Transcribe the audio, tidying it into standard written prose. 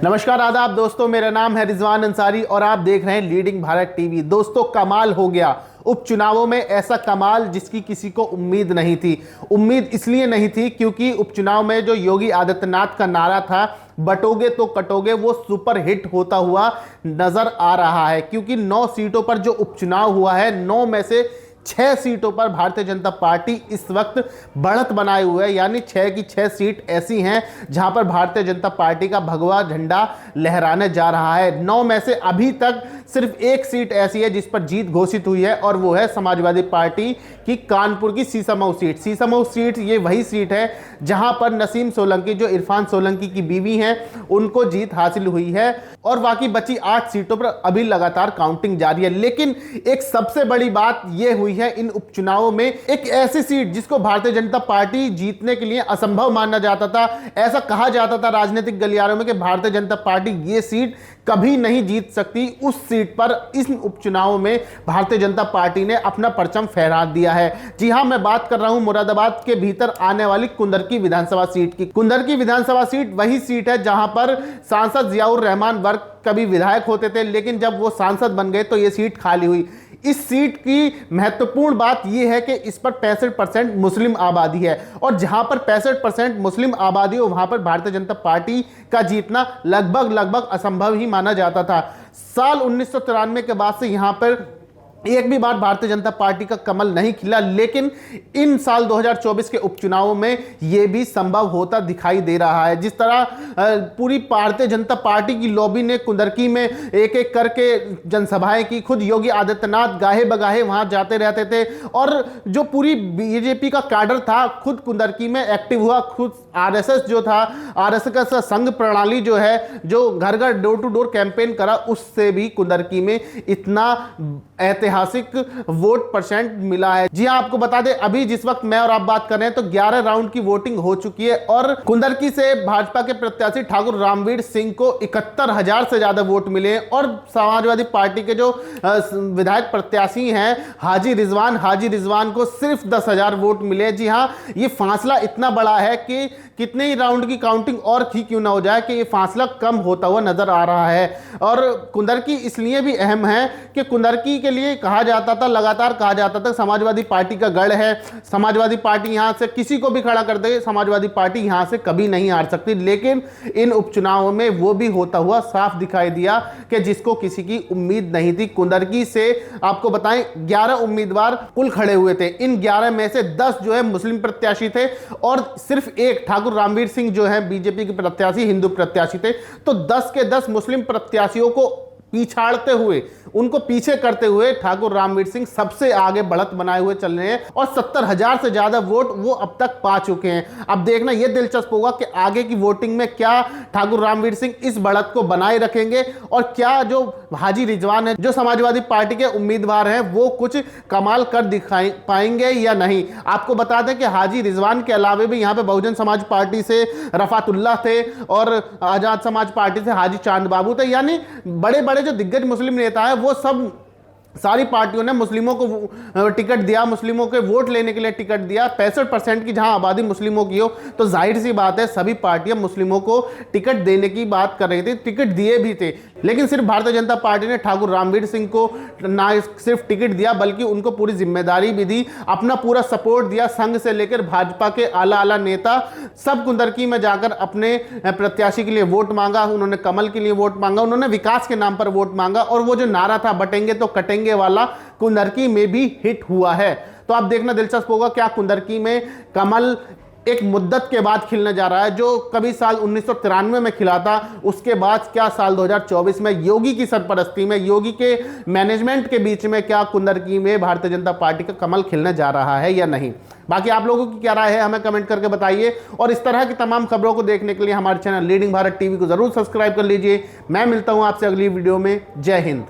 नमस्कार आदाब दोस्तों, मेरा नाम है रिजवान अंसारी और आप देख रहे हैं लीडिंग भारत टीवी। दोस्तों, कमाल हो गया उपचुनावों में, ऐसा कमाल जिसकी किसी को उम्मीद नहीं थी। उम्मीद इसलिए नहीं थी क्योंकि उपचुनाव में जो योगी आदित्यनाथ का नारा था, बटोगे तो कटोगे, वो सुपर हिट होता हुआ नजर आ रहा है। क्योंकि 9 सीटों पर जो उपचुनाव हुआ है, 9 में से 6 सीटों पर भारतीय जनता पार्टी इस वक्त बढ़त बनाए हुए है। यानी 6 की 6 सीट ऐसी हैं जहां पर भारतीय जनता पार्टी का भगवा झंडा लहराने जा रहा है। 9 में से अभी तक सिर्फ 1 सीट ऐसी है जिस पर जीत घोषित हुई है और वो है समाजवादी पार्टी की कानपुर की सीसामऊ सीट। सीसामऊ सीट ये वही सीट है जहां पर नसीम सोलंकी, जो इरफान सोलंकी की बीवी हैं, उनको जीत हासिल हुई है और बाकी बची 8 सीटों पर अभी लगातार काउंटिंग जारी है। लेकिन एक सबसे बड़ी बात यह हुई है इन उपचुनावों में, एक ऐसी सीट जिसको भारतीय जनता पार्टी जीतने के लिए असंभव माना जाता था। ऐसा कहा जाता था राजनीतिक गलियारों में कि भारतीय जनता पार्टी ये सीट कभी नहीं जीत सकती। उस सीट पर इस उपचुनाव में भारतीय जनता पार्टी ने अपना परचम फहरा दिया है। जी हां, मैं बात कर रहा हूं मुरादाबाद के भीतर आने वाली कुंदरकी विधानसभा सीट की। कुंदरकी विधानसभा सीट वही सीट है जहां पर सांसद जियाउर रहमान वर्ग कभी विधायक होते थे, लेकिन जब वो सांसद बन गए तो ये सीट खाली हुई। इस सीट की महत्वपूर्ण बात यह है कि इस पर 65% मुस्लिम आबादी है और जहां पर 65% मुस्लिम आबादी हो वहां पर भारतीय जनता पार्टी का जीतना लगभग असंभव ही माना जाता था। साल 1993 के बाद से यहां पर एक भी बार भारतीय जनता पार्टी का कमल नहीं खिला, लेकिन इन साल 2024 के उपचुनावों में यह भी संभव होता दिखाई दे रहा है। जिस तरह पूरी भारतीय जनता पार्टी की लॉबी ने कुंदरकी में एक एक करके जनसभाएं की, खुद योगी आदित्यनाथ गाहे बगाहे वहां जाते रहते थे और जो पूरी बीजेपी का कैडर था खुद कुंदरकी में एक्टिव हुआ। खुद आरएसएस जो था, आरएसएस का संघ प्रणाली जो है, जो घर घर डोर टू डोर कैंपेन करा, उससे भी कुंदरकी में इतना ऐतिहासिक वोट परसेंट मिला है। जी हां, आपको बता दें अभी जिस वक्त मैं और आप बात कर रहे हैं तो 11 राउंड की वोटिंग हो चुकी है और कुंदरकी से भाजपा के प्रत्याशी ठाकुर रामवीर सिंह को 71,000 से ज्यादा वोट मिले और समाजवादी पार्टी के जो विधायक प्रत्याशी हैं हाजी रिजवान को सिर्फ 10,000 वोट मिले। जी हां, ये फासला इतना बड़ा है कि कितने ही राउंड की काउंटिंग और थी क्यों ना हो जाए कि ये फासला कम होता हुआ नजर आ रहा है। और कुंदरकी इसलिए भी अहम है कि कुंदरकी के लिए कहा जाता था, लगातार कहा जाता था समाजवादी पार्टी का गढ़ है, समाजवादी पार्टी यहां से किसी को भी खड़ा कर दे, समाजवादी पार्टी यहां से कभी नहीं हार सकती। लेकिन इन उपचुनावों में वो भी होता हुआ साफ दिखाई दिया कि जिसको किसी की उम्मीद नहीं थी। कुंदरकी से आपको बताएं 11 उम्मीदवार कुल खड़े हुए थे। इन 11 में से 10 जो है मुस्लिम प्रत्याशी थे और सिर्फ एक ठाकुर रामवीर सिंह जो है बीजेपी के प्रत्याशी हिंदू प्रत्याशी थे। तो 10 के 10 मुस्लिम प्रत्याशियों को पिछाड़ते हुए, उनको पीछे करते हुए ठाकुर रामवीर सिंह सबसे आगे बढ़त बनाए हुए चल रहे हैं और 70,000 से ज्यादा वोट वो अब तक पा चुके हैं। अब देखना यह दिलचस्प होगा कि आगे की वोटिंग में क्या ठाकुर रामवीर सिंह इस बढ़त को बनाए रखेंगे और क्या जो हाजी रिजवान है, जो समाजवादी पार्टी के उम्मीदवार हैं, वो कुछ कमाल कर दिखाई पाएंगे या नहीं। आपको बता दें कि हाजी रिजवान के अलावा भी यहाँ पे बहुजन समाज पार्टी से रफातुल्लाह थे और आजाद समाज पार्टी से हाजी चांद बाबू थे। यानी बड़े बड़े जो दिग्गज मुस्लिम नेता है वो सब सारी पार्टियों ने मुस्लिमों को टिकट दिया, मुस्लिमों के वोट लेने के लिए टिकट दिया। 65% की जहां आबादी मुस्लिमों की हो तो जाहिर सी बात है सभी पार्टियां मुस्लिमों को टिकट देने की बात कर रही थी, टिकट दिए भी थे। लेकिन सिर्फ भारतीय जनता पार्टी ने ठाकुर रामवीर सिंह को ना सिर्फ टिकट दिया बल्कि उनको पूरी जिम्मेदारी भी दी, अपना पूरा सपोर्ट दिया। संघ से लेकर भाजपा के आला नेता सब कुंदरकी में जाकर अपने प्रत्याशी के लिए वोट मांगा, उन्होंने कमल के लिए वोट मांगा, उन्होंने विकास के नाम पर वोट मांगा और वो जो नारा था बटेंगे तो कटेंगे वाला कुंदरकी में भी हिट हुआ है। तो आप देखना दिलचस्प होगा क्या कुंदरकी में कमल एक मुद्दत के बाद खिलने जा रहा है। जो कभी साल 1993 में खिला था, उसके बाद क्या साल 2024 में योगी की सरपरस्ती में, योगी के मैनेजमेंट के बीच में क्या कुंदरकी में भारतीय जनता पार्टी का कमल खिलने जा रहा है या नहीं। बाकी आप लोगों की क्या राय है हमें कमेंट करके बताइए और इस तरह की तमाम खबरों को देखने के लिए हमारे चैनल लीडिंग भारत टीवी को जरूर सब्सक्राइब कर लीजिए। मैं मिलता हूं आपसे अगली वीडियो में। जय हिंद।